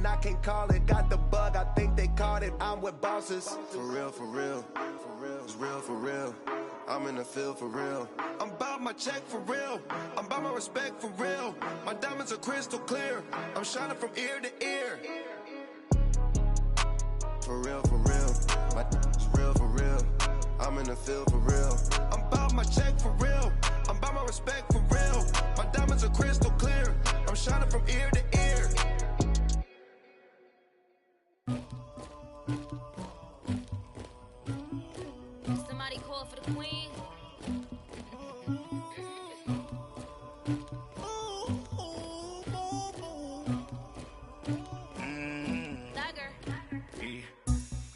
and I can't call it. Got the bug, I think they caught it. I'm with bosses. For real, for real, for real, it's real for real. I'm in the field for real. I'm about my check for real. I'm about my respect for real. My diamonds are crystal clear. I'm shining from ear to ear. For real, for real. My it's real for real. I'm in the field for real. I'm about my check for real. I'm about my respect for real. My diamonds are crystal clear. I'm shining from ear to ear. Somebody call for the queen.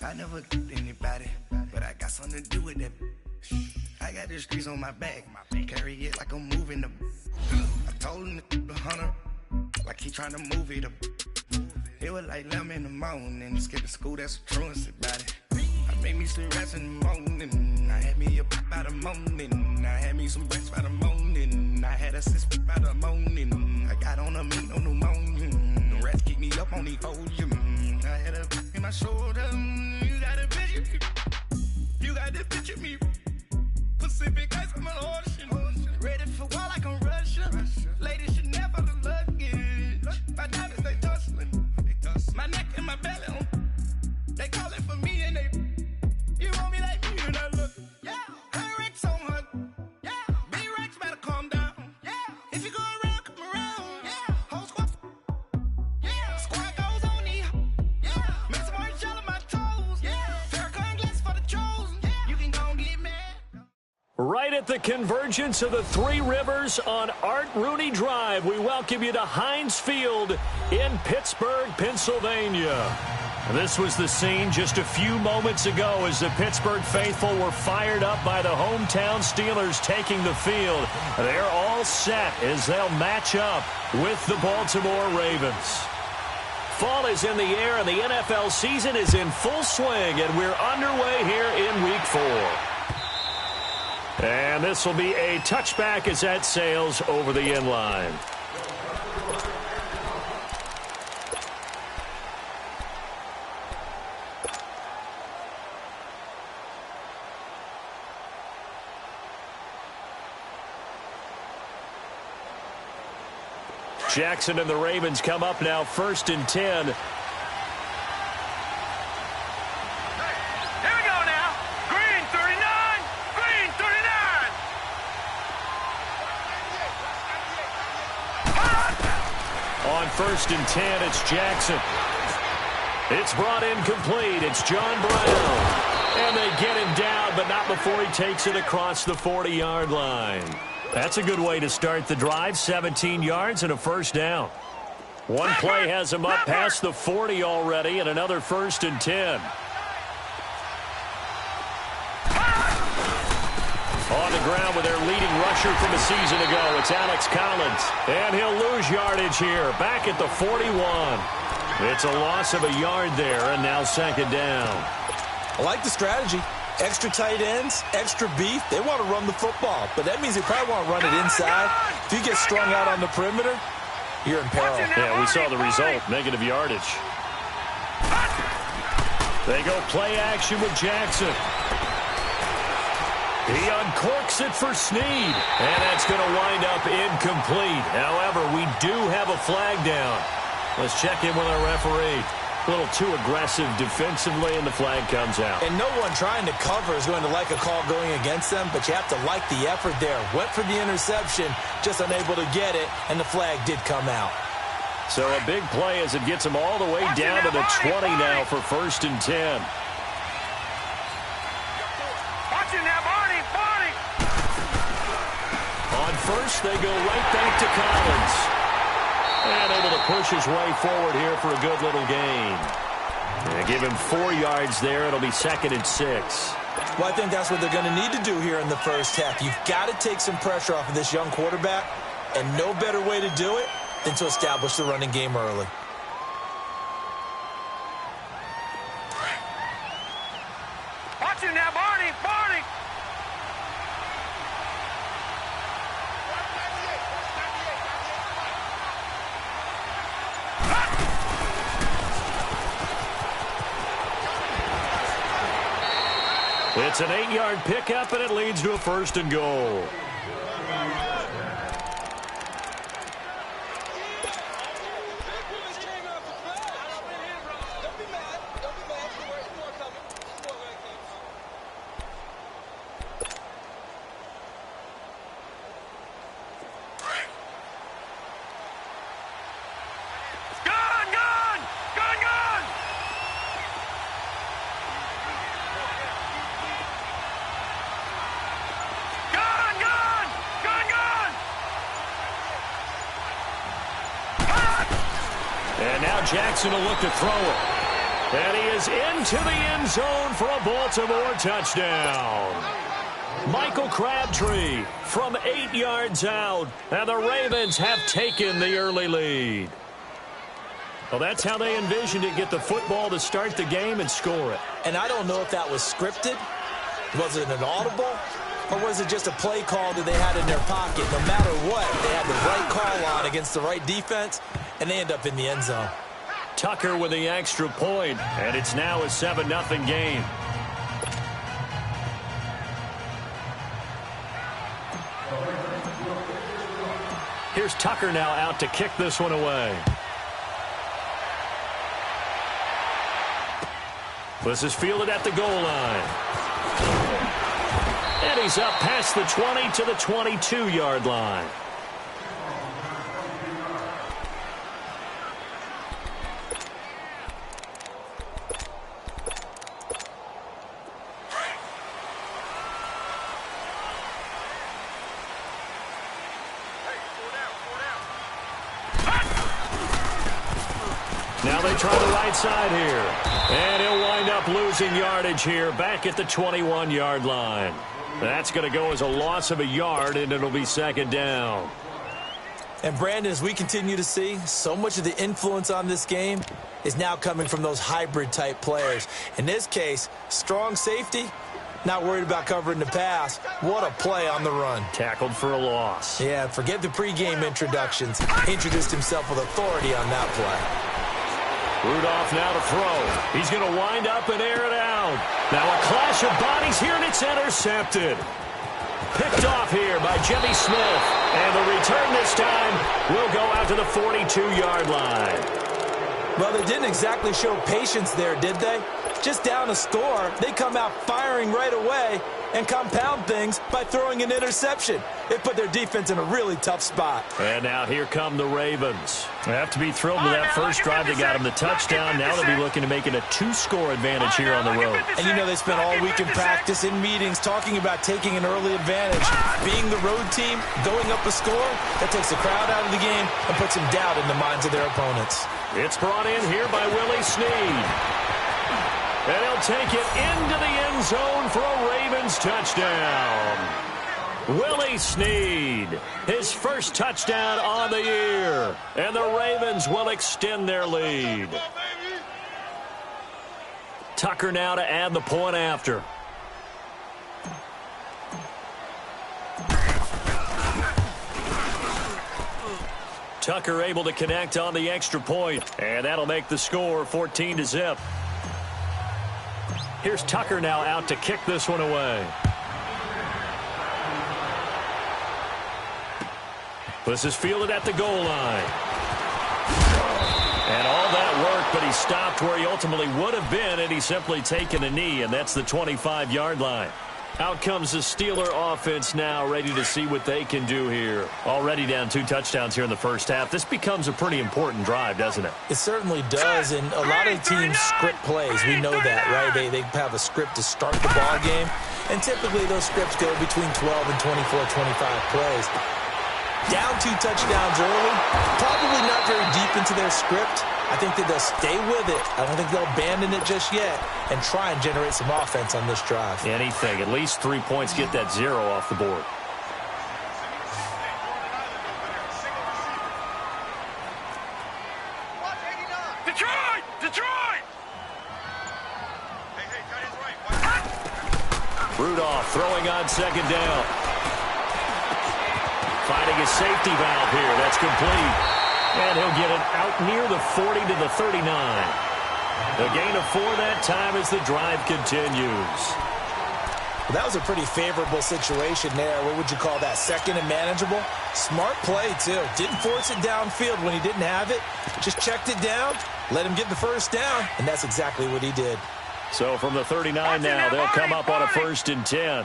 I never killed anybody, but I got something to do with that. I got the streets on my back, carry it like I'm moving the. I told him to 100, like he trying to move it up. It was like 11 in the morning, skipping school, that's a truancy about it. I made me some rest in the morning, I had me a pop by the morning, I had me some breaks by the morning, I had a six by the morning, I got on a meat on the morning, the rats keep me up on the podium, I had a in my shoulder, you got a picture, you got to picture me, Pacific ice on my ocean, ready for war like I'm Russia, ladies should never look luggage, my diamonds they tussling, my neck and my belly on, they call it for me and they, you want me like me and I look, yeah, her Rex on her, yeah, B-Rex better calm down, yeah, if you go around, come around, yeah, whole squad, yeah, squad goes on the, yeah, make some orange gel on my toes, yeah, Farrakhan glass for the chosen, yeah, you can go and get mad. Right at the convergence of the Three Rivers on Art Rooney Drive, we welcome you to Heinz Field in Pittsburgh, Pennsylvania. This was the scene just a few moments ago as the Pittsburgh faithful were fired up by the hometown Steelers taking the field. They're all set as they'll match up with the Baltimore Ravens. Fall is in the air and the NFL season is in full swing, and we're underway here in Week 4. And this will be a touchback as that sails over the end line. Jackson and the Ravens come up now, 1st and 10. On 1st and 10, it's Jackson. It's brought in complete. It's John Brown. And they get him down, but not before he takes it across the 40-yard line. That's a good way to start the drive. 17 yards and a first down. One play has him up past the 40 already, and another 1st and 10. On the ground with their leading rusher from a season ago, it's Alex Collins. And he'll lose yardage here, back at the 41. It's a loss of a yard there, and now 2nd down. I like the strategy. Extra tight ends, extra beef. They want to run the football, but that means they probably want to run it inside. If you get strung out on the perimeter, you're in peril. Yeah, we saw the result, negative yardage. They go play action with Jackson. He uncorks it for Snead, and that's going to wind up incomplete. However, we do have a flag down. Let's check in with our referee. A little too aggressive defensively, and the flag comes out. And no one trying to cover is going to like a call going against them, but you have to like the effort there. Went for the interception, just unable to get it, and the flag did come out. So a big play as it gets them all the way down to the 20 now for 1st and 10. On first, they go right back to Collins. And able to push his way forward here for a good little gain. And give him 4 yards there. It'll be 2nd and 6. Well, I think that's what they're going to need to do here in the first half. You've got to take some pressure off of this young quarterback, and no better way to do it than to establish the running game early. Watch it now, Barney! Barney! It's an 8-yard pickup, and it leads to a 1st and goal. And now Jackson will look to throw it. And he is into the end zone for a Baltimore touchdown. Michael Crabtree from 8 yards out. And the Ravens have taken the early lead. Well, that's how they envisioned it, get the football to start the game and score it. And I don't know if that was scripted. Was it an audible? Or was it just a play call that they had in their pocket? No matter what, they had the right call on against the right defense, and they end up in the end zone. Tucker with the extra point, and it's now a 7-0 game. Here's Tucker now out to kick this one away. This is fielded at the goal line. And he's up past the 20 to the 22-yard line. Now they try the right side here. And he'll wind up losing yardage here back at the 21-yard line. That's going to go as a loss of a yard, and it'll be 2nd down. And, Brandon, as we continue to see, so much of the influence on this game is now coming from those hybrid-type players. In this case, strong safety, not worried about covering the pass. What a play on the run. Tackled for a loss. Yeah, forget the pregame introductions. Introduced himself with authority on that play. Rudolph now to throw. He's going to wind up and air it out. Now a clash of bodies here, and it's intercepted. Picked off here by Jimmy Smith. And the return this time will go out to the 42-yard line. Well, they didn't exactly show patience there, did they? Just down a score, they come out firing right away and compound things by throwing an interception. It put their defense in a really tough spot. And now here come the Ravens. They have to be thrilled with that first drive. They got them the touchdown. Now they'll be looking to make it a 2-score advantage here on the road. And you know they spent all week in practice, in meetings, talking about taking an early advantage. Being the road team, going up a score, that takes the crowd out of the game and puts some doubt in the minds of their opponents. It's brought in here by Willie Snead. And he'll take it into the end zone for a Ravens touchdown. Willie Snead, his first touchdown on the year. And the Ravens will extend their lead. Tucker now to add the point after. Tucker able to connect on the extra point. And that'll make the score 14-0. Here's Tucker now out to kick this one away. This is fielded at the goal line. And all that work, but he stopped where he ultimately would have been, and he's simply taken a knee, and that's the 25-yard line. Out comes the Steeler offense now, ready to see what they can do here. Already down 2 touchdowns here in the first half. This becomes a pretty important drive, doesn't it? It certainly does, and a lot of teams script plays. We know that, right? They have a script to start the ball game, and typically those scripts go between 12 and 24, 25 plays. Down 2 touchdowns early, probably not very deep into their script. I think that they'll stay with it. I don't think they'll abandon it just yet and try and generate some offense on this drive. Anything. At least 3 points, get that 0 off the board. Detroit! Detroit! Rudolph throwing on 2nd down. Finding a safety valve here. That's complete. And he'll get it out near the 40 to the 39. A gain of 4 that time as the drive continues. Well, that was a pretty favorable situation there. What would you call that? Second and manageable? Smart play, too. Didn't force it downfield when he didn't have it. Just checked it down, let him get the first down, and that's exactly what he did. So from the 39 now, they'll come up on a 1st and 10.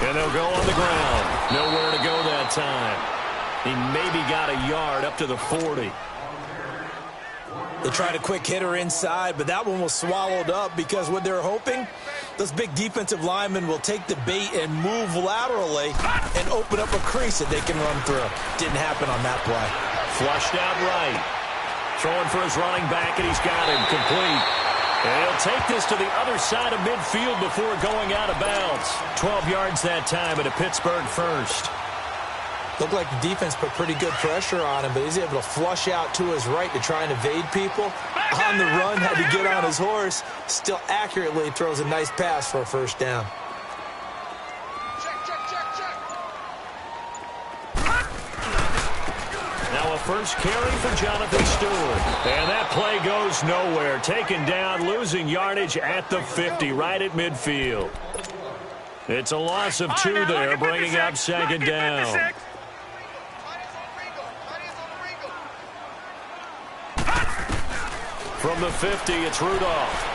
And they'll go on the ground. Nowhere to go that time. He maybe got a yard up to the 40. They tried a quick hitter inside, but that one was swallowed up because what they're hoping, those big defensive linemen will take the bait and move laterally and open up a crease that they can run through. Didn't happen on that play. Flushed out right. Throwing for his running back, and he's got him complete. And he'll take this to the other side of midfield before going out of bounds. 12 yards that time at a Pittsburgh first. Looked like the defense put pretty good pressure on him, but he's able to flush out to his right to try and evade people. On the run, had to get on his horse. Still accurately throws a nice pass for a first down. Now a first carry for Jonathan Stewart. And that play goes nowhere. Taken down, losing yardage at the 50, right at midfield. It's a loss of 2 there, bringing up 2nd down. From the 50, it's Rudolph.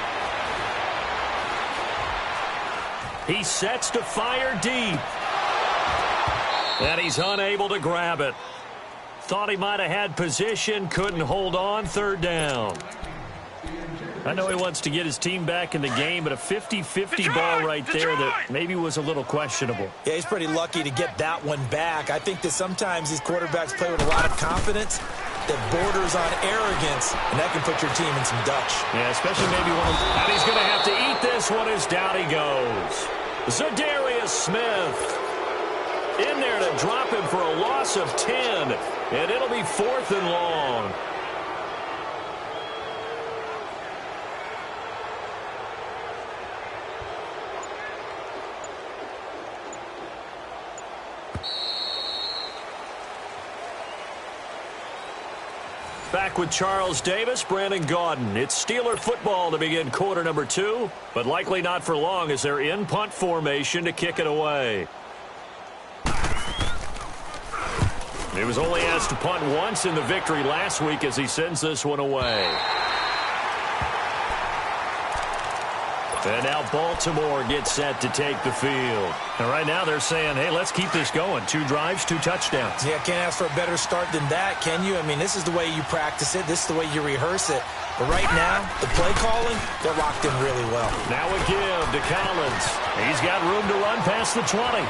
He sets to fire deep. And he's unable to grab it. Thought he might have had position, couldn't hold on, 3rd down. I know he wants to get his team back in the game, but a 50-50 ball right there that maybe was a little questionable. Yeah, he's pretty lucky to get that one back. I think that sometimes these quarterbacks play with a lot of confidence that borders on arrogance, and that can put your team in some Dutch. Yeah, especially maybe one. And he's going to have to eat this one as down he goes. Zadarius Smith in there to drop him for a loss of 10, and it'll be 4th and long. Back with Charles Davis, Brandon Gaudin. It's Steeler football to begin quarter number 2, but likely not for long as they're in punt formation to kick it away. He was only asked to punt once in the victory last week as he sends this one away. And now Baltimore gets set to take the field. And right now they're saying, hey, let's keep this going. 2 drives, 2 touchdowns. Yeah, can't ask for a better start than that, can you? I mean, this is the way you practice it. This is the way you rehearse it. But right now, the play calling, they're locked in really well. Now a give to Collins. He's got room to run past the 20.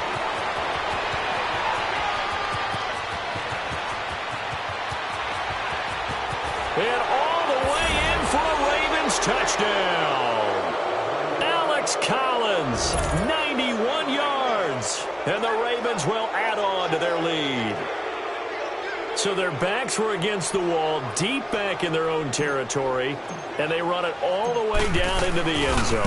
And all the way in for a Ravens touchdown. Collins, 91 yards, and the Ravens will add on to their lead. So their backs were against the wall, deep back in their own territory, and they run it all the way down into the end zone.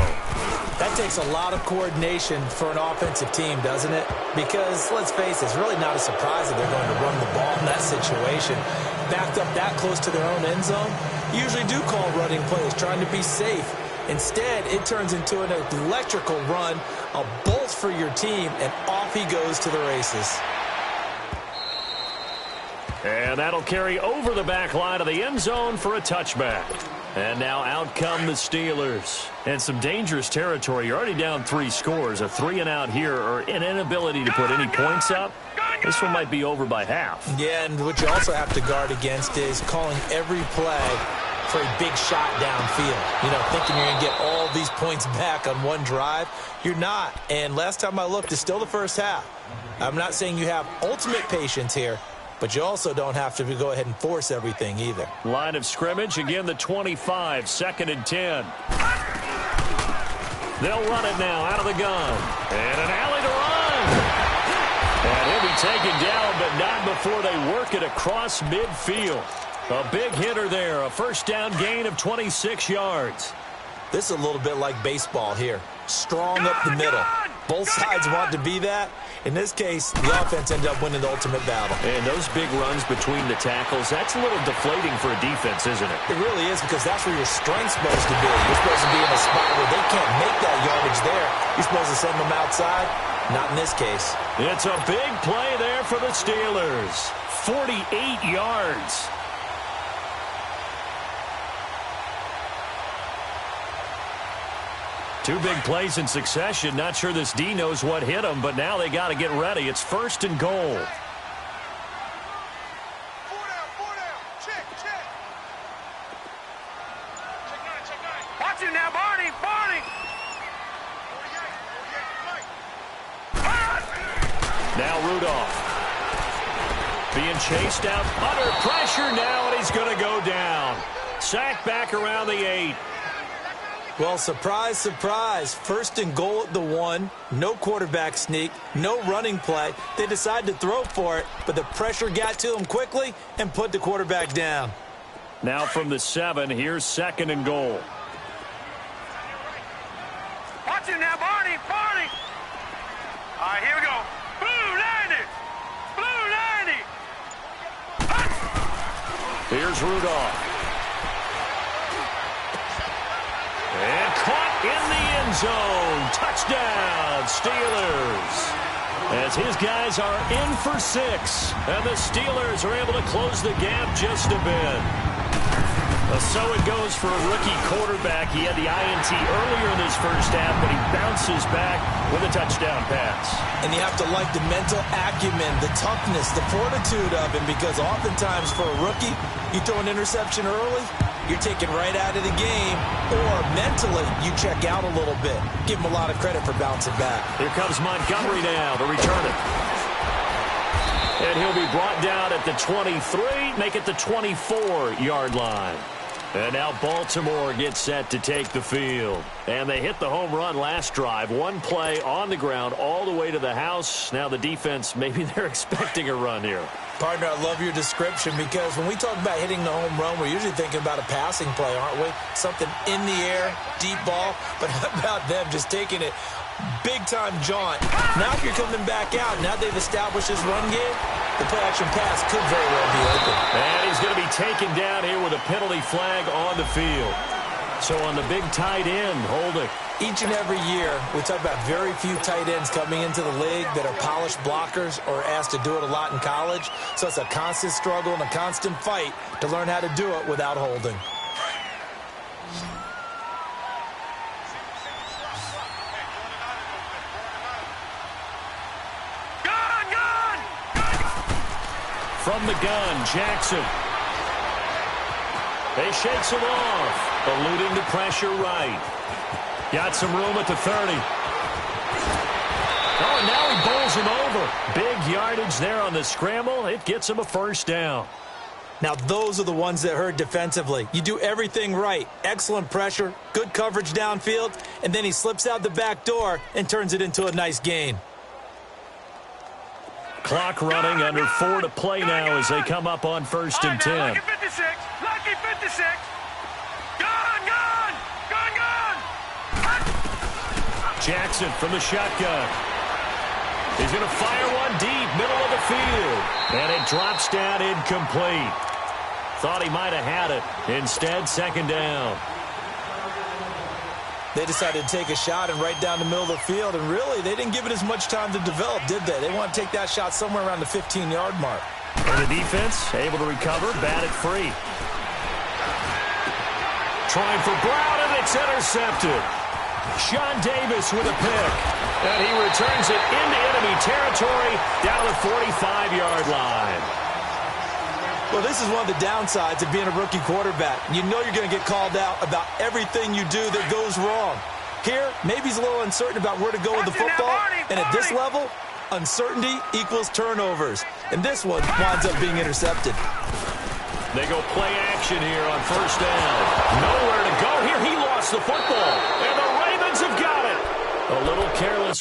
That takes a lot of coordination for an offensive team, doesn't it? Because, let's face it, it's really not a surprise that they're going to run the ball in that situation. Backed up that close to their own end zone, usually do call running plays, trying to be safe. Instead, it turns into an electrical run, a bolt for your team, and off he goes to the races. And that'll carry over the back line of the end zone for a touchback. And now out come the Steelers. And some dangerous territory. You're already down 3 scores. A 3-and-out here or an inability to put any points up. This one might be over by half. Yeah, and what you also have to guard against is calling every play for a big shot downfield. You know, thinking you're going to get all these points back on one drive. You're not. And last time I looked, it's still the first half. I'm not saying you have ultimate patience here, but you also don't have to go ahead and force everything either. Line of scrimmage, again the 25, 2nd and 10. They'll run it now out of the gun. And an alley to run. And he'll be taken down, but not before they work it across midfield. A big hitter there, a first down gain of 26 yards. This is a little bit like baseball here. Strong up the middle. Both sides want to be that. In this case, the offense ended up winning the ultimate battle. And those big runs between the tackles, that's a little deflating for a defense, isn't it? It really is, because that's where your strength's supposed to be. You're supposed to be in a spot where they can't make that yardage there. You're supposed to send them outside. Not in this case. It's a big play there for the Steelers. 48 yards. Two big plays in succession. Not sure this D knows what hit him, but now they got to get ready. It's 1st and goal. 4 down. Check. Check 9. Watch it now, Barney. 48. Now Rudolph. Being chased out under pressure now, and he's going to go down. Sacked back around the 8. Well, surprise, surprise. 1st and goal at the 1. No quarterback sneak. No running play. They decided to throw for it, but the pressure got to him quickly and put the quarterback down. Now from the 7, here's 2nd and goal. Watch it now, Barney. All right, here we go. Blue 90. Here's Rudolph. And caught in the end zone. Touchdown, Steelers. As his guys are in for 6. And the Steelers are able to close the gap just a bit. So it goes for a rookie quarterback. He had the INT earlier in this first half, but he bounces back with a touchdown pass. And you have to like the mental acumen, the toughness, the fortitude of him, because oftentimes for a rookie, you throw an interception early, you're taken right out of the game, or mentally you check out a little bit. Give him a lot of credit for bouncing back. Here comes Montgomery now to return it. And he'll be brought down at the 23, make it the 24-yard line. And now Baltimore gets set to take the field. And they hit the home run last drive. One play on the ground all the way to the house. Now the defense, maybe they're expecting a run here. Partner, I love your description, because when we talk about hitting the home run, we're usually thinking about a passing play, aren't we? Something in the air, deep ball. But how about them just taking it big-time jaunt? Now if you're coming back out, now they've established this run game, the play-action pass could very well be open. And he's going to be taken down here with a penalty flag on the field. So on the big tight end, holding. Each and every year, we talk about very few tight ends coming into the league that are polished blockers or asked to do it a lot in college. So it's a constant struggle and a constant fight to learn how to do it without holding. From the gun, Jackson. They shakes him off, eluding the pressure right. Got some room at the 30. Oh, and now he bowls him over. Big yardage there on the scramble. It gets him a 1st down. Now, those are the ones that hurt defensively. You do everything right. Excellent pressure, good coverage downfield, and then he slips out the back door and turns it into a nice gain. Clock running, under 4 to play now as they come up on 1st and 10. Lucky 56. Lucky 56. Gun. Jackson from the shotgun. He's going to fire one deep, middle of the field. And it drops down incomplete. Thought he might have had it. Instead, 2nd down. They decided to take a shot and right down the middle of the field, and really, they didn't give it as much time to develop, did they? They want to take that shot somewhere around the 15-yard mark. And the defense able to recover, bat it free. Trying for Brown, and it's intercepted. Sean Davis with a pick. And he returns it into enemy territory down the 45-yard line. Well, this is one of the downsides of being a rookie quarterback. You know you're going to get called out about everything you do that goes wrong. Here, maybe he's a little uncertain about where to go with the football. And at this level, uncertainty equals turnovers. And this one winds up being intercepted. They go play action here on 1st down. Nowhere to go here. He lost the football. And the Ravens have got it. A little careless.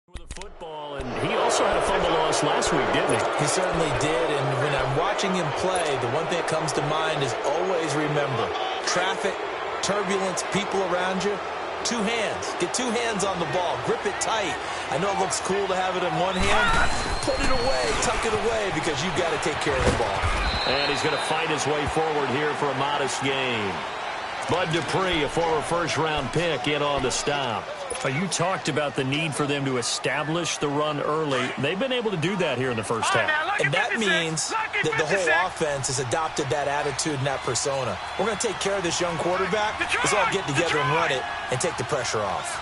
With a football, and he also had a fumble loss last week, didn't he? He certainly did, and when I'm watching him play, the one thing that comes to mind is always remember, traffic, turbulence, people around you, two hands. Get two hands on the ball. Grip it tight. I know it looks cool to have it in one hand. Put it away, tuck it away, because you've got to take care of the ball. And he's going to fight his way forward here for a modest gain. Bud Dupree, a former first-round pick, in on the stop. You talked about the need for them to establish the run early. They've been able to do that here in the first half. And that means that the whole offense has adopted that attitude and that persona. We're going to take care of this young quarterback. Let's all get together and run it and take the pressure off.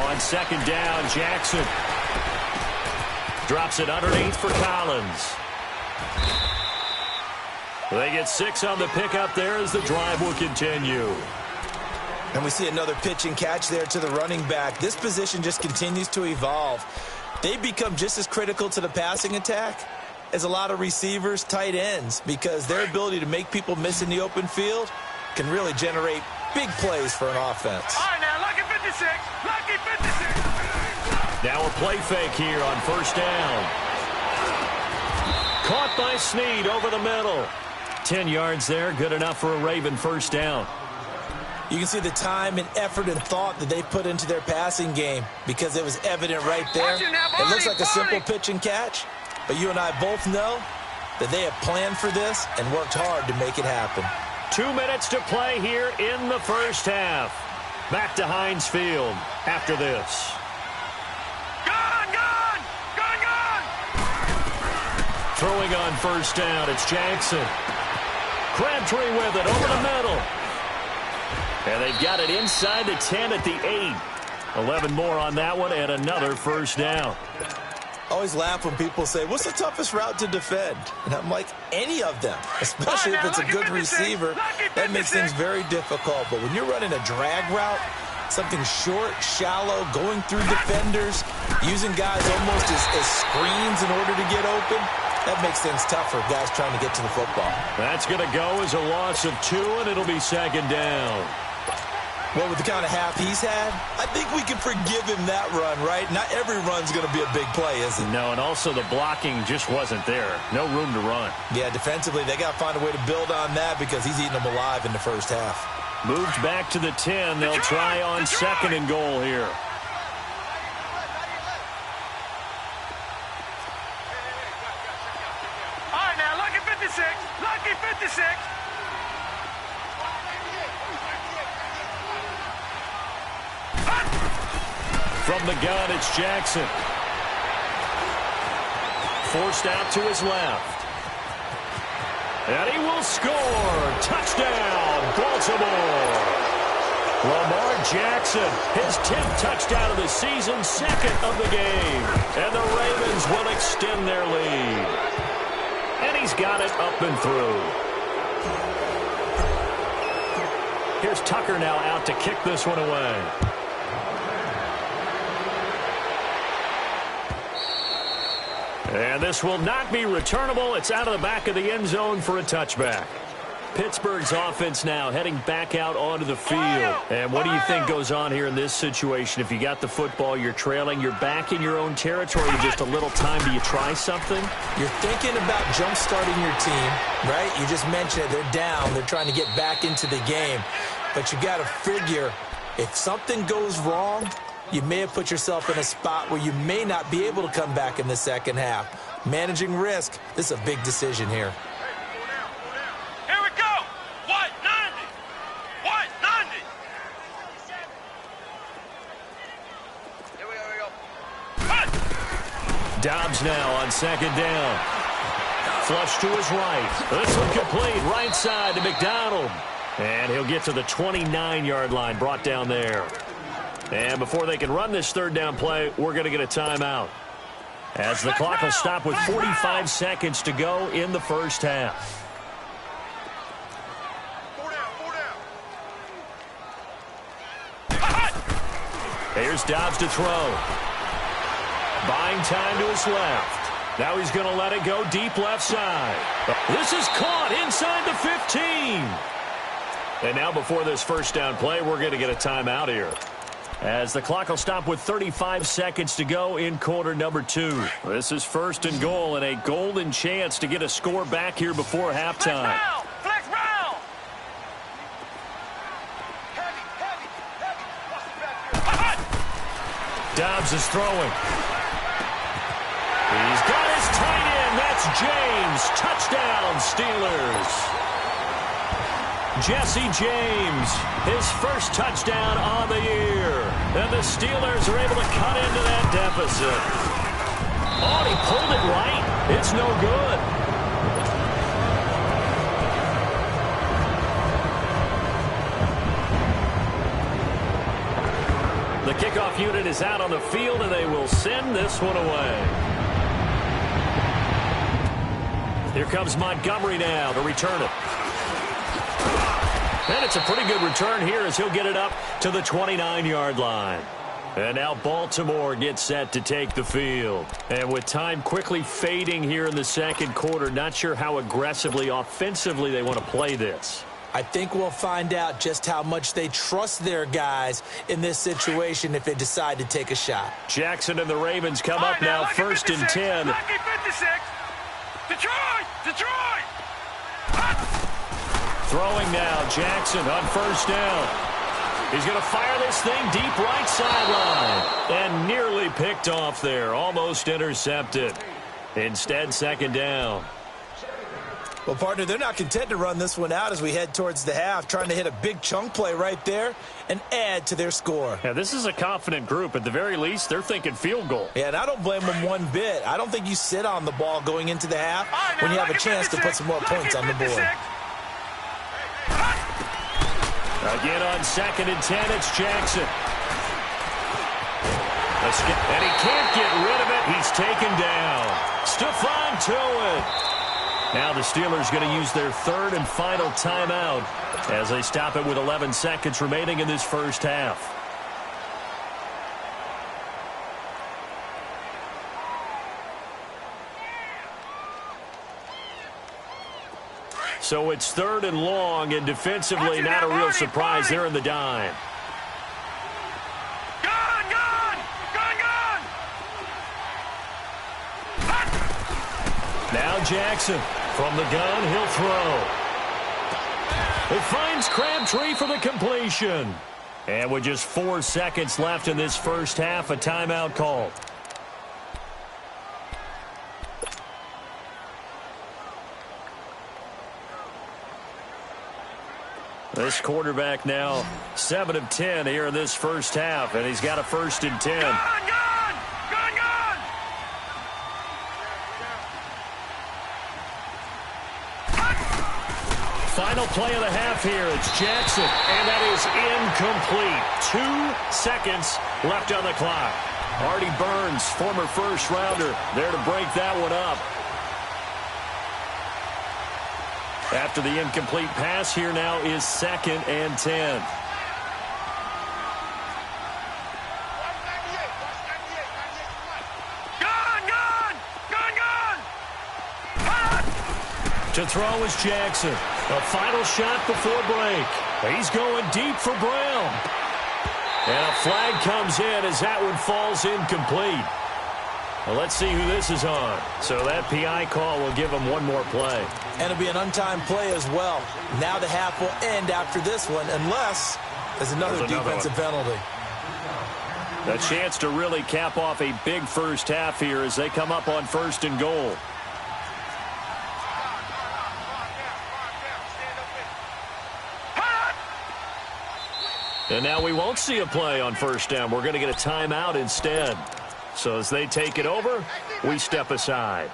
On second down, Jackson drops it underneath for Collins. They get 6 on the pickup there as the drive will continue. And we see another pitch and catch there to the running back. This position just continues to evolve. They become just as critical to the passing attack as a lot of receivers, tight ends, because their ability to make people miss in the open field can really generate big plays for an offense. All right, now, lucky 56. Lucky 56. Now a play fake here on first down. Caught by Snead over the middle. 10 yards there, good enough for a Raven first down. You can see the time and effort and thought that they put into their passing game because it was evident right there. It looks like a simple pitch and catch, but you and I both know that they have planned for this and worked hard to make it happen. 2 minutes to play here in the first half. Back to Heinz Field after this. Throwing on first down, it's Jackson. Crabtree with it over the middle. And they've got it inside the 10 at the 8. 11 more on that one and another first down. I always laugh when people say, what's the toughest route to defend? And I'm like, any of them, especially if it's a good receiver. That makes things very difficult. But when you're running a drag route, something short, shallow, going through defenders, using guys almost as screens in order to get open, that makes things tougher, guys trying to get to the football. That's going to go as a loss of 2, and it'll be second down. Well, with the kind of half he's had, I think we can forgive him that run, right? Not every run's going to be a big play, is it? No, and also the blocking just wasn't there. No room to run. Yeah, defensively, they got to find a way to build on that because he's eating them alive in the first half. Moved back to the 10. They'll try on second and goal here. Lucky 56. From the gun, it's Jackson. Forced out to his left. And he will score. Touchdown, Baltimore. Lamar Jackson, his 10th touchdown of the season, second of the game. And the Ravens will extend their lead. And he's got it up and through. Here's Tucker now out to kick this one away. And this will not be returnable. It's out of the back of the end zone for a touchback. Pittsburgh's offense now heading back out onto the field. And what do you think goes on here in this situation? If you got the football, you're trailing, you're back in your own territory, just a little time. Do you try something? You're thinking about jump-starting your team, right? You just mentioned it. They're down. They're trying to get back into the game. But you got to figure if something goes wrong, you may have put yourself in a spot where you may not be able to come back in the second half. Managing risk, this is a big decision here. Dobbs now on second down. Flush to his right. This one complete. Right side to McDonald. And he'll get to the 29-yard line, brought down there. And before they can run this third down play, we're going to get a timeout. As the clock will stop with 45 seconds to go in the first half. Here's Dobbs to throw. Buying time to his left. Now he's going to let it go deep left side. This is caught inside the 15. And now before this first down play, we're going to get a timeout here. as the clock will stop with 35 seconds to go in quarter number 2. This is 1st and goal and a golden chance to get a score back here before halftime. Flex round! Dobbs is throwing. He's got his tight end. That's James. Touchdown, Steelers. Jesse James, his first touchdown on the year. And the Steelers are able to cut into that deficit. Oh, he pulled it right. It's no good. The kickoff unit is out on the field, and they will send this one away. Here comes Montgomery now to return it. And it's a pretty good return here as he'll get it up to the 29-yard line. And now Baltimore gets set to take the field. And with time quickly fading here in the second quarter, not sure how aggressively, offensively they want to play this. I think we'll find out just how much they trust their guys in this situation if they decide to take a shot. Jackson and the Ravens come up now, 1st and 10. Lucky 56. Detroit! Throwing now, Jackson on 1st down. He's going to fire this thing deep right sideline. And nearly picked off there, almost intercepted. Instead, 2nd down. Well, partner, they're not content to run this one out as we head towards the half, trying to hit a big chunk play right there and add to their score. Yeah, this is a confident group. At the very least, they're thinking field goal. Yeah, and I don't blame them one bit. I don't think you sit on the ball going into the half when you have a chance to put some more points on the board. Again on 2nd and 10, it's Jackson. And he can't get rid of it. He's taken down. Stephon Tuitt. Now the Steelers going to use their 3rd and final timeout as they stop it with 11 seconds remaining in this first half. So it's 3rd and long, and defensively not a real surprise. They're in the dime. Now Jackson from the gun, he'll throw. It finds Crabtree for the completion. And with just 4 seconds left in this first half, a timeout called. This quarterback now 7 of 10 here in this first half, and he's got a 1st and 10. Final play of the half here. It's Jackson, and that is incomplete. 2 seconds left on the clock. Artie Burns, former first-rounder, there to break that one up. After the incomplete pass, here now is 2nd and 10. To throw is Jackson. A final shot before break. He's going deep for Brown. And a flag comes in as that one falls incomplete. Well, let's see who this is on. So that PI call will give him one more play. And it'll be an untimed play as well. Now the half will end after this one unless there's another defensive penalty. A chance to really cap off a big first half here as they come up on 1st and goal. And now we won't see a play on 1st down. We're going to get a timeout instead. So as they take it over, we step aside.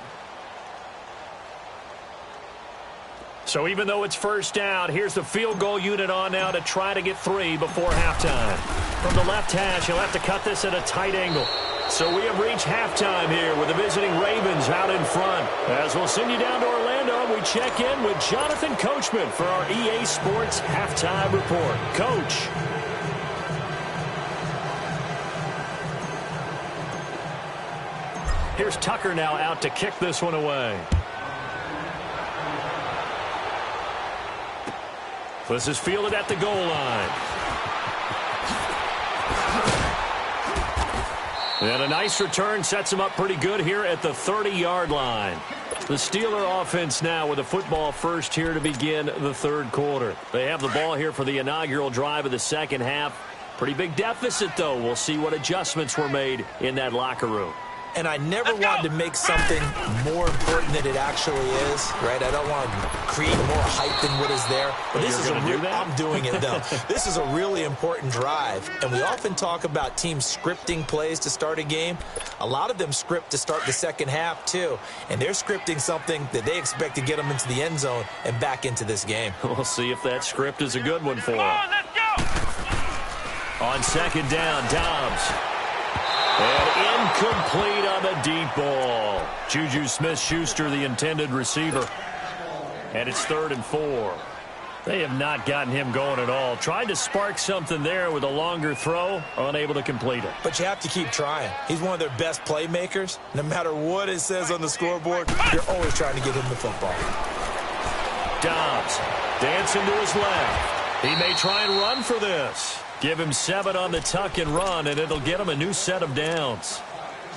So even though it's 1st down, here's the field goal unit on now to try to get 3 before halftime. From the left hash, he'll have to cut this at a tight angle. So we have reached halftime here with the visiting Ravens out in front. As we'll send you down to Orlando, we check in with Jonathan Coachman for our EA Sports Halftime Report. Coach. Here's Tucker now out to kick this one away. This is fielded at the goal line. And a nice return sets him up pretty good here at the 30-yard line. The Steeler offense now with a football first here to begin the third quarter. They have the ball here for the inaugural drive of the second half. Pretty big deficit, though. We'll see what adjustments were made in that locker room. And I never wanted to make something more important than it actually is, right? I don't want to create more hype than what is there. But this is I'm doing it, though. This is a really important drive. And we often talk about teams scripting plays to start a game. A lot of them script to start the second half, too. And they're scripting something that they expect to get them into the end zone and back into this game. We'll see if that script is a good one for them. On second down, Dobbs. And incomplete on the deep ball. Juju Smith-Schuster, the intended receiver. And it's 3rd and 4. They have not gotten him going at all. Tried to spark something there with a longer throw, unable to complete it. But you have to keep trying. He's one of their best playmakers. No matter what it says on the scoreboard, you're always trying to get him the football. Dobbs dancing to his left. He may try and run for this. Give him 7 on the tuck and run, and it'll get him a new set of downs.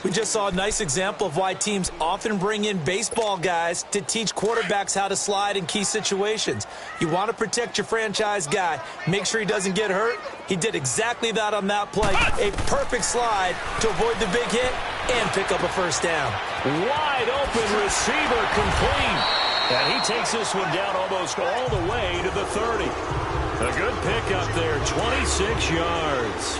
We just saw a nice example of why teams often bring in baseball guys to teach quarterbacks how to slide in key situations. You want to protect your franchise guy. Make sure he doesn't get hurt. He did exactly that on that play. A perfect slide to avoid the big hit and pick up a first down. Wide open receiver complete. And he takes this one down almost all the way to the 30. A good pickup there, 26 yards.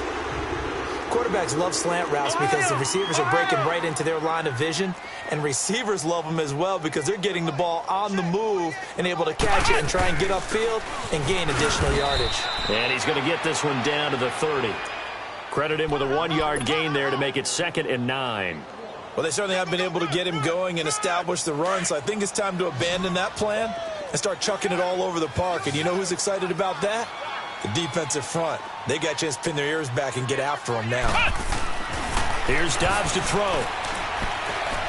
Quarterbacks love slant routes because the receivers are breaking right into their line of vision, and receivers love them as well because they're getting the ball on the move and able to catch it and try and get upfield and gain additional yardage. And he's going to get this one down to the 30. Credit him with a 1-yard gain there to make it 2nd and 9. Well, they certainly have been able to get him going and establish the run, so I think it's time to abandon that plan and start chucking it all over the park. And you know who's excited about that? The defensive front. They got a chance to pin their ears back and get after him now. Here's Dobbs to throw.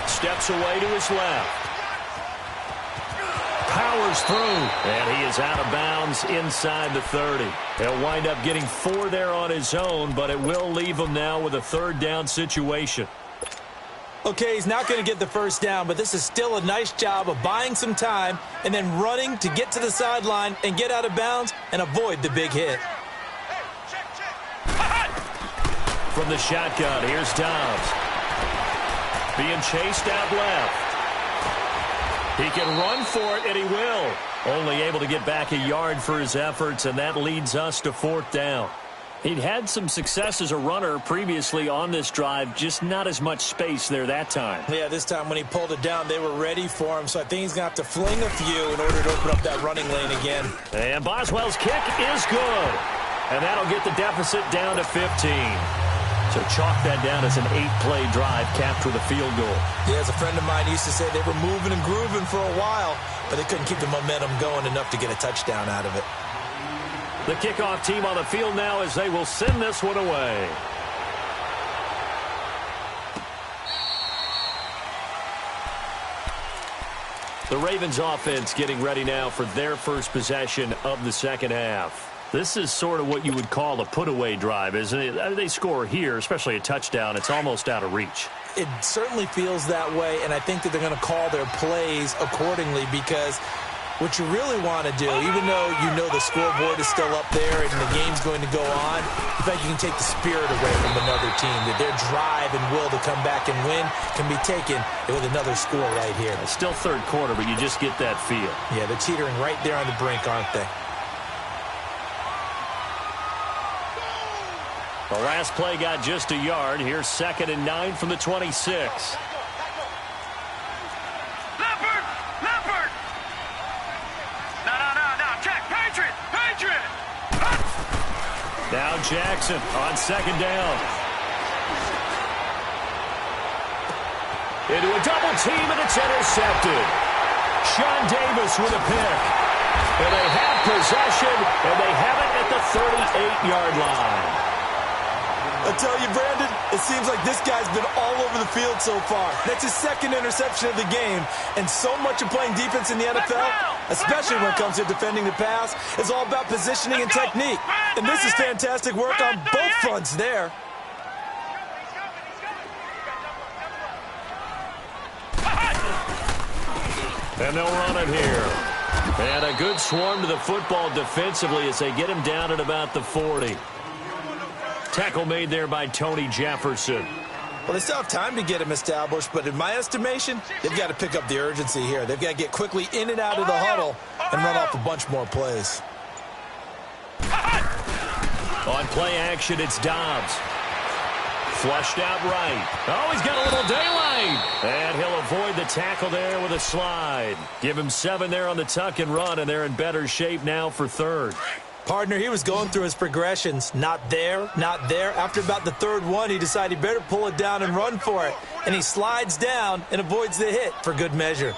Steps away to his left. Powers through. And he is out of bounds inside the 30. He'll wind up getting 4 there on his own, but it will leave him now with a 3rd down situation. Okay, he's not going to get the first down, but this is still a nice job of buying some time and then running to get to the sideline and get out of bounds and avoid the big hit. From the shotgun, here's Dobbs. Being chased out left. He can run for it, and he will. Only able to get back a yard for his efforts, and that leads us to 4th down. He'd had some success as a runner previously on this drive, just not as much space there that time. Yeah, this time when he pulled it down, they were ready for him, so I think he's going to have to fling a few in order to open up that running lane again. And Boswell's kick is good. And that'll get the deficit down to 15. So chalk that down as an 8-play drive, capped with a field goal. Yeah, as a friend of mine used to say, they were moving and grooving for a while, but they couldn't keep the momentum going enough to get a touchdown out of it. The kickoff team on the field now as they will send this one away. The Ravens offense getting ready now for their first possession of the second half. This is sort of what you would call a put-away drive, isn't it? They score here, especially a touchdown. It's almost out of reach. It certainly feels that way, and I think that they're going to call their plays accordingly because what you really want to do, even though you know the scoreboard is still up there and the game's going to go on, in fact, you can take the spirit away from another team, that their drive and will to come back and win can be taken with another score right here. It's still third quarter, but you just get that feel. Yeah, they're teetering right there on the brink, aren't they? The last play got just a yard. Here's 2nd and 9 from the 26. Now Jackson on 2nd down. Into a double team, and it's intercepted. Sean Davis with a pick. And they have possession, and they have it at the 38-yard line. I tell you, Brandon, it seems like this guy's been all over the field so far. That's his 2nd interception of the game. And so much of playing defense in the NFL, especially when it comes to defending the pass, is all about positioning and technique. And this is fantastic work on both fronts there. And they'll run it here. And a good swarm to the football defensively as they get him down at about the 40. Tackle made there by Tony Jefferson. Well, they still have time to get him established, but in my estimation, they've got to pick up the urgency here. They've got to get quickly in and out of the huddle and run off a bunch more plays. On play action, it's Dobbs. Flushed out right. Oh, he's got a little daylight. And he'll avoid the tackle there with a slide. Give him 7 there on the tuck and run, and they're in better shape now for third. Partner, he was going through his progressions. Not there, not there. After about the third one, he decided he better pull it down and run for it. And he slides down and avoids the hit for good measure.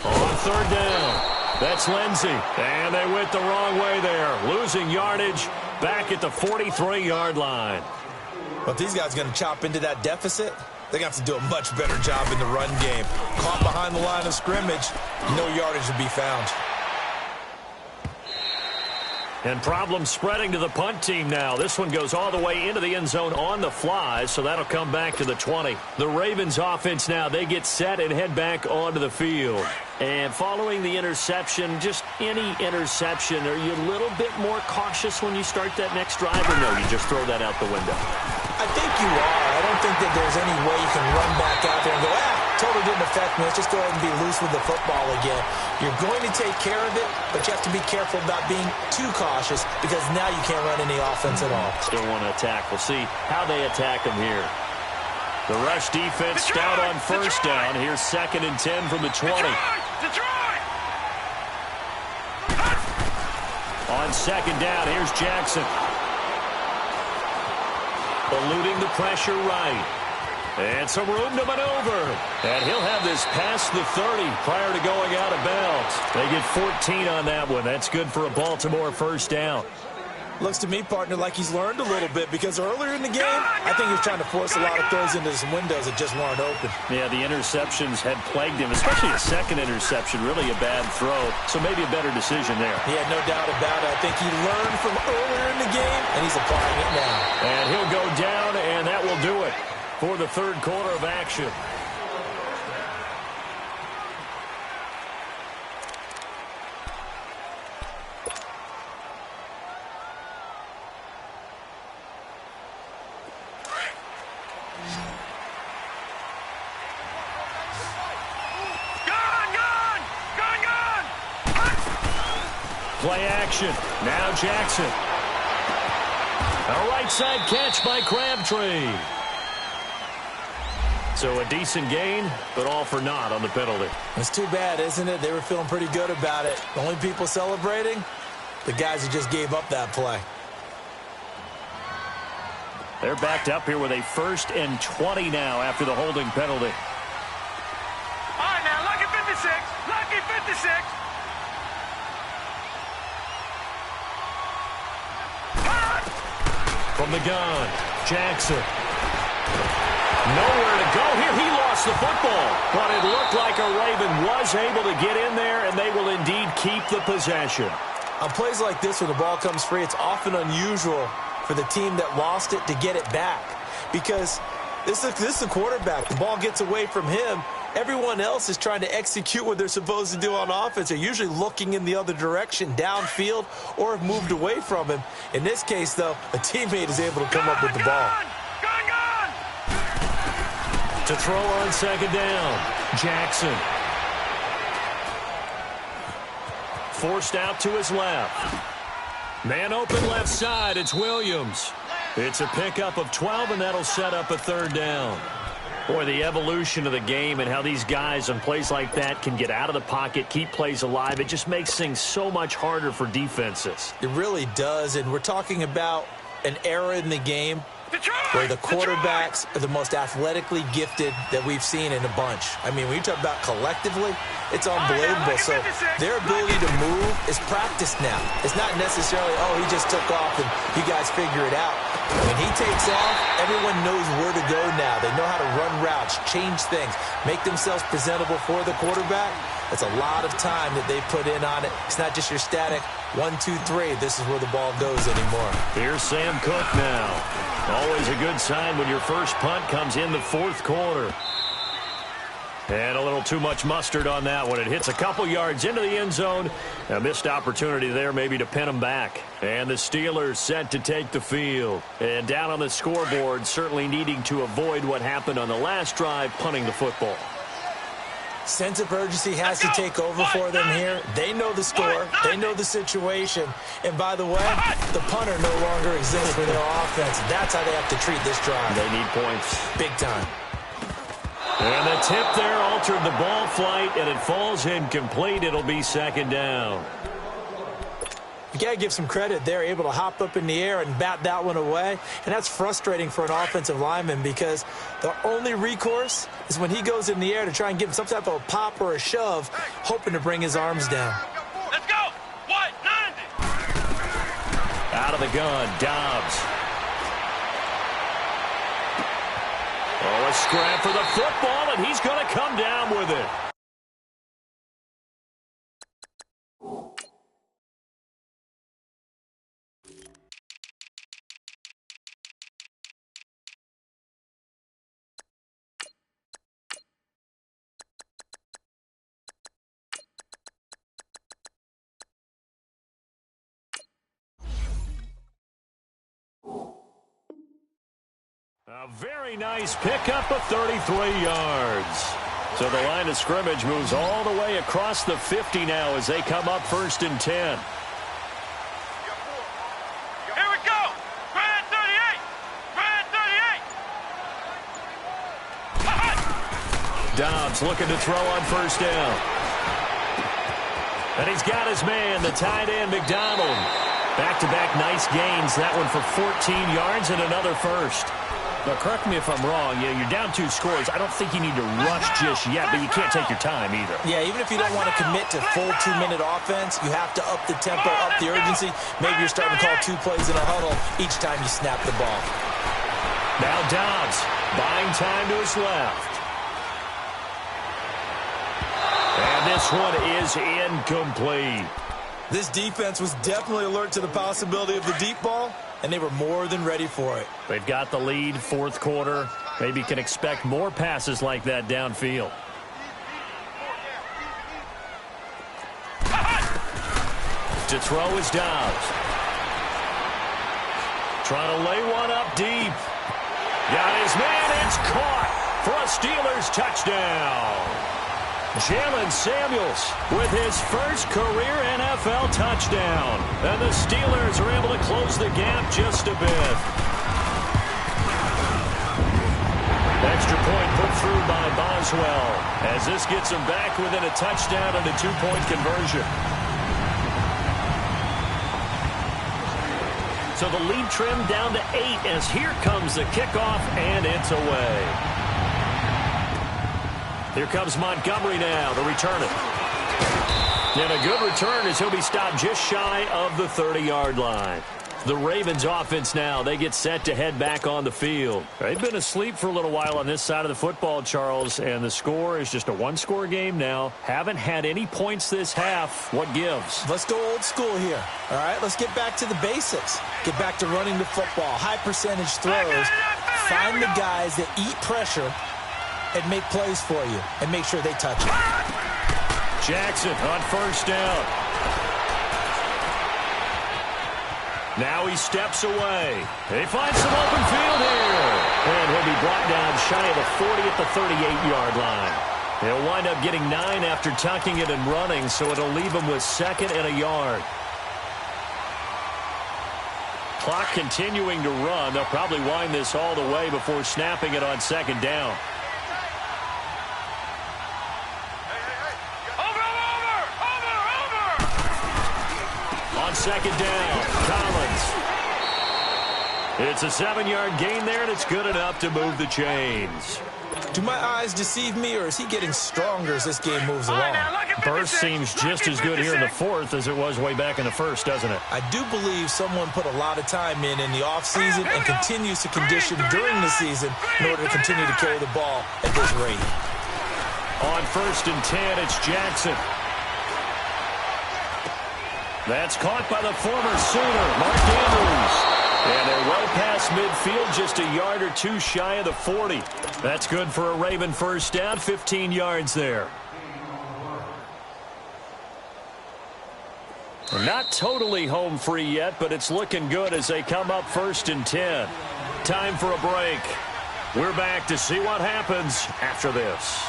On third down, that's Lindsey. And they went the wrong way there. Losing yardage back at the 43-yard line. But these guys are going to chop into that deficit. They're going to have to do a much better job in the run game. Caught behind the line of scrimmage, no yardage to be found. And problems spreading to the punt team now. This one goes all the way into the end zone on the fly, so that'll come back to the 20. The Ravens offense now, they get set and head back onto the field. And following the interception, just any interception, are you a little bit more cautious when you start that next drive, or no, you just throw that out the window? I think you are. I don't think that there's any way you can run back out there and go, totally didn't affect me. Let's just go ahead and be loose with the football again. You're going to take care of it, but you have to be careful about being too cautious because now you can't run any offense at all. Still want to attack. We'll see how they attack them here. The rush defense stout on first down. Here's 2nd and 10 from the 20. On 2nd down, here's Jackson. Eluding the pressure right. And some room to maneuver. And he'll have this past the 30 prior to going out of bounds. They get 14 on that one. That's good for a Baltimore first down. Looks to me, partner, like he's learned a little bit because earlier in the game, I think he was trying to force a lot of throws into some windows that just weren't open. Yeah, the interceptions had plagued him, especially a second interception, really a bad throw. So maybe a better decision there. He had no doubt about it. I think he learned from earlier in the game, and he's applying it now. And he'll go down, and that will do it for the third quarter of action. Play action. Now Jackson. A right side catch by Crabtree. So a decent gain, but all for naught on the penalty. It's too bad, isn't it? They were feeling pretty good about it. The only people celebrating, the guys who just gave up that play. They're backed up here with a 1st and 20 now after the holding penalty. All right, now, lucky 56. Lucky 56. From the gun, Jackson. Nowhere to go here. He lost the football. But it looked like a Raven was able to get in there, and they will indeed keep the possession. On plays like this where the ball comes free, it's often unusual for the team that lost it to get it back. Because this is a quarterback. The ball gets away from him. Everyone else is trying to execute what they're supposed to do on offense. They're usually looking in the other direction, downfield, or have moved away from him. In this case, though, a teammate is able to come up with the ball. To throw on 2nd down, Jackson. Forced out to his left. Man open left side, it's Williams. It's a pickup of 12, and that'll set up a 3rd down. Boy, the evolution of the game and how these guys on plays like that can get out of the pocket, keep plays alive, it just makes things so much harder for defenses. It really does, and we're talking about an era in the game where the quarterbacks are the most athletically gifted that we've seen in a bunch. I mean, when you talk about collectively, it's unbelievable. So their ability to move is practiced now. It's not necessarily, oh, he just took off and you guys figure it out. When he takes off, everyone knows where to go now. They know how to run routes, change things, make themselves presentable for the quarterback. That's a lot of time that they put in on it. It's not just your static 1, 2, 3. This is where the ball goes anymore. Here's Sam Cook now. Always a good sign when your first punt comes in the 4th quarter. And a little too much mustard on that one. It hits a couple yards into the end zone. A missed opportunity there maybe to pin them back. And the Steelers set to take the field. And down on the scoreboard, certainly needing to avoid what happened on the last drive, punting the football. Sense of urgency has to take over for them here. They know the score. They know the situation. And by the way, the punter no longer exists for their offense. That's how they have to treat this drive. They need points. Big time. And the tip there altered the ball flight, and it falls incomplete. It'll be second down. You got to give some credit. They're able to hop up in the air and bat that one away. And that's frustrating for an offensive lineman because the only recourse is when he goes in the air to try and give him some type of a pop or a shove, hoping to bring his arms down. Let's go. 190. Out of the gun, Dobbs. Oh, a scrap for the football, and he's going to come down with it. A very nice pickup of 33 yards. So the line of scrimmage moves all the way across the 50 now as they come up 1st and 10. Here we go. Grand 38. Grand 38. Dobbs looking to throw on 1st down. And he's got his man, the tight end, McDonald. Back-to-back nice gains. That one for 14 yards and another first. Now, correct me if I'm wrong. You're down 2 scores. I don't think you need to rush just yet, but you can't take your time either. Yeah, even if you don't want to commit to full 2-minute offense, you have to up the tempo, up the urgency. Maybe you're starting to call 2 plays in a huddle each time you snap the ball. Now Dobbs buying time to his left. And this one is incomplete. This defense was definitely alert to the possibility of the deep ball, and they were more than ready for it. They've got the lead, 4th quarter. Maybe can expect more passes like that downfield. To throw is Dobbs. Trying to lay one up deep. Got his man. It's caught for a Steelers touchdown. Jalen Samuels with his first career NFL touchdown. And the Steelers are able to close the gap just a bit. Extra point put through by Boswell as this gets them back within a touchdown and a 2-point conversion. So the lead trimmed down to 8 as here comes the kickoff, and it's away. Here comes Montgomery now to return it. And a good return as he'll be stopped just shy of the 30-yard line. The Ravens offense now, they get set to head back on the field. They've been asleep for a little while on this side of the football, Charles, and the score is just a 1-score game now. Haven't had any points this half. What gives? Let's go old school here. All right, let's get back to the basics. Get back to running the football, high percentage throws. Find the guys that eat pressure and make plays for you, and make sure they touch it. Jackson on 1st down. Now he steps away. He finds some open field here. And he'll be brought down shy of the 40 at the 38-yard line. He'll wind up getting 9 after tucking it and running, so it'll leave him with 2nd and a yard. Clock continuing to run. They'll probably wind this all the way before snapping it on 2nd down. On 2nd down, Collins. It's a 7-yard gain there, and it's good enough to move the chains. Do my eyes deceive me, or is he getting stronger as this game moves along? Burst seems just as good here in the 4th as it was way back in the 1st, doesn't it? I do believe someone put a lot of time in the offseason and continues to condition during the season in order to continue to carry the ball at this rate. On 1st and 10, it's Jackson. That's caught by the former Sooner, Mark Andrews. And they're well past midfield, just a yard or two shy of the 40. That's good for a Raven first down, 15 yards there. Not totally home free yet, but it's looking good as they come up 1st and 10. Time for a break. We're back to see what happens after this.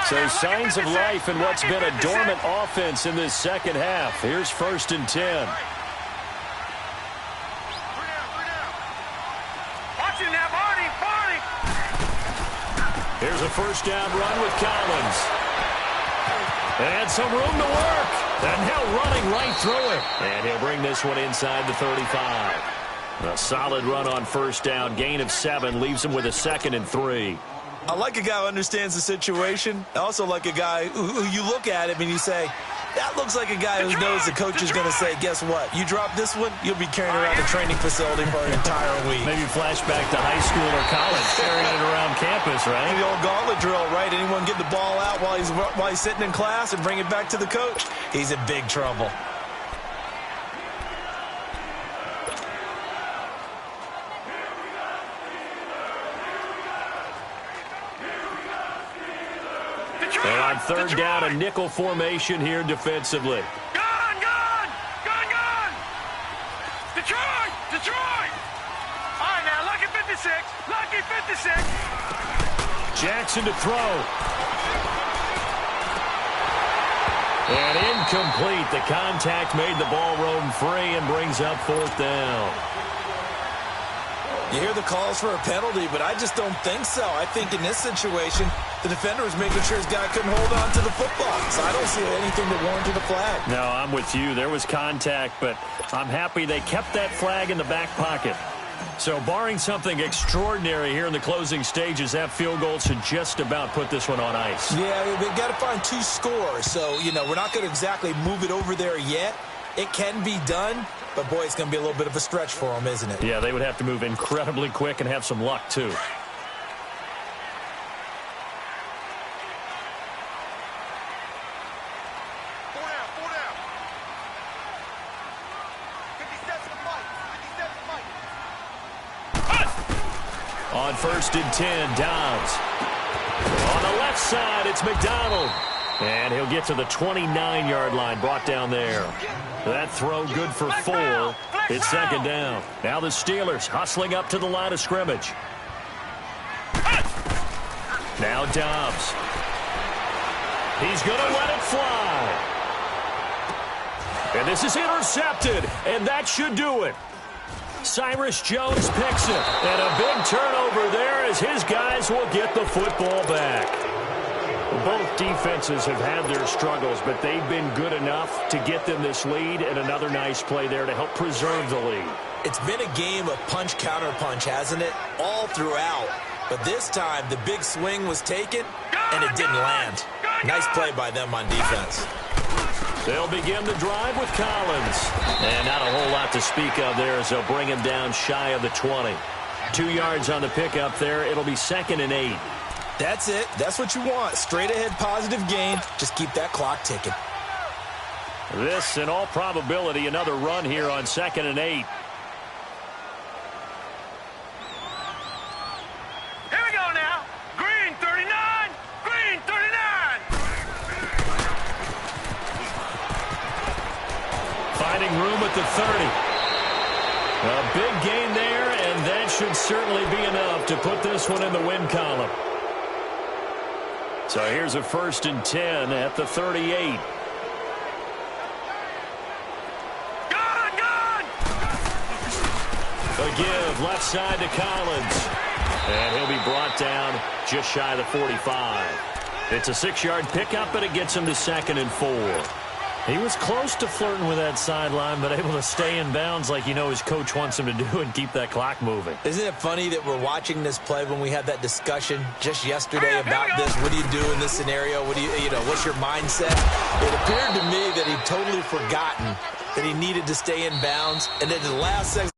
So signs of life in what's been a dormant offense in this second half. Here's 1st and 10. Here's a first down run with Collins. And some room to work. And now running right through it. And he'll bring this one inside the 35. A solid run on first down. Gain of 7 leaves him with a 2nd and 3. I like a guy who understands the situation. I also like a guy who you look at him and you say, that looks like a guy who knows the coach is going to say, guess what? You drop this one, you'll be carrying around the training facility for an entire week. Maybe flashback to high school or college, carrying it around campus, right? The old gauntlet drill, right? Anyone get the ball out while he's sitting in class and bring it back to the coach? He's in big trouble. And on third down, a nickel formation here defensively. Gun! Detroit! All right, now, lucky 56. Lucky 56. Jackson to throw. And incomplete. The contact made the ball roam free and brings up 4th down. You hear the calls for a penalty, but I just don't think so. I think in this situation, the defender was making sure his guy couldn't hold on to the football. So I don't see anything that warranted a flag. No, I'm with you. There was contact, but I'm happy they kept that flag in the back pocket. So barring something extraordinary here in the closing stages, that field goal should just about put this one on ice. Yeah, they've got to find 2 scores. So, we're not going to exactly move it over there yet. It can be done, but, boy, it's going to be a little bit of a stretch for them, isn't it? Yeah, they would have to move incredibly quick and have some luck, too. On 1st and 10, Downs. On the left side, it's McDonald. And he'll get to the 29-yard line, brought down there. That throw good for 4. It's 2nd down. Now the Steelers hustling up to the line of scrimmage. Now Dobbs. He's going to let it fly. And this is intercepted, and that should do it. Cyrus Jones picks it, and a big turnover there as his guys will get the football back. Both defenses have had their struggles, but they've been good enough to get them this lead, and another nice play there to help preserve the lead. It's been a game of punch-counter-punch, hasn't it? All throughout. But this time, the big swing was taken, and it didn't land. Nice play by them on defense. They'll begin the drive with Collins. And not a whole lot to speak of there as they'll bring him down shy of the 20. 2 yards on the pickup there. It'll be 2nd and 8. That's it. That's what you want. Straight ahead positive gain. Just keep that clock ticking. This, in all probability, another run here on 2nd and 8. Here we go now. Green 39. Green 39. Finding room at the 30. A big gain there, and that should certainly be enough to put this one in the win column. So here's a 1st and 10 at the 38. Gun! A give left side to Collins. And he'll be brought down just shy of the 45. It's a 6-yard pickup, but it gets him to 2nd and 4. He was close to flirting with that sideline, but able to stay in bounds like his coach wants him to do and keep that clock moving. Isn't it funny that we're watching this play when we had that discussion just yesterday about this? What do you do in this scenario? What do what's your mindset? It appeared to me that he'd totally forgotten that he needed to stay in bounds, and then the last second